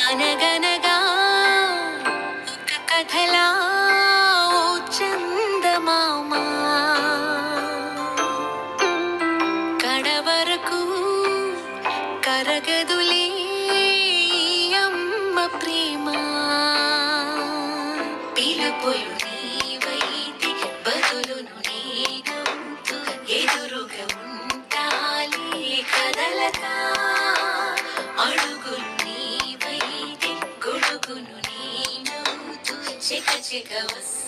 అనగనగా ఒక కథలా ఓ చందమామ కడవరకు కరగదులే ఈ అమ్మ ప్రేమ. పిలుపులు నీవైతే బదులును నేనంటూ ఎదురుగా ఉంటాలే కదలతా. అడుగులు నీవైతే గొడుగును నేనంటూ చెక చెక వస్తా.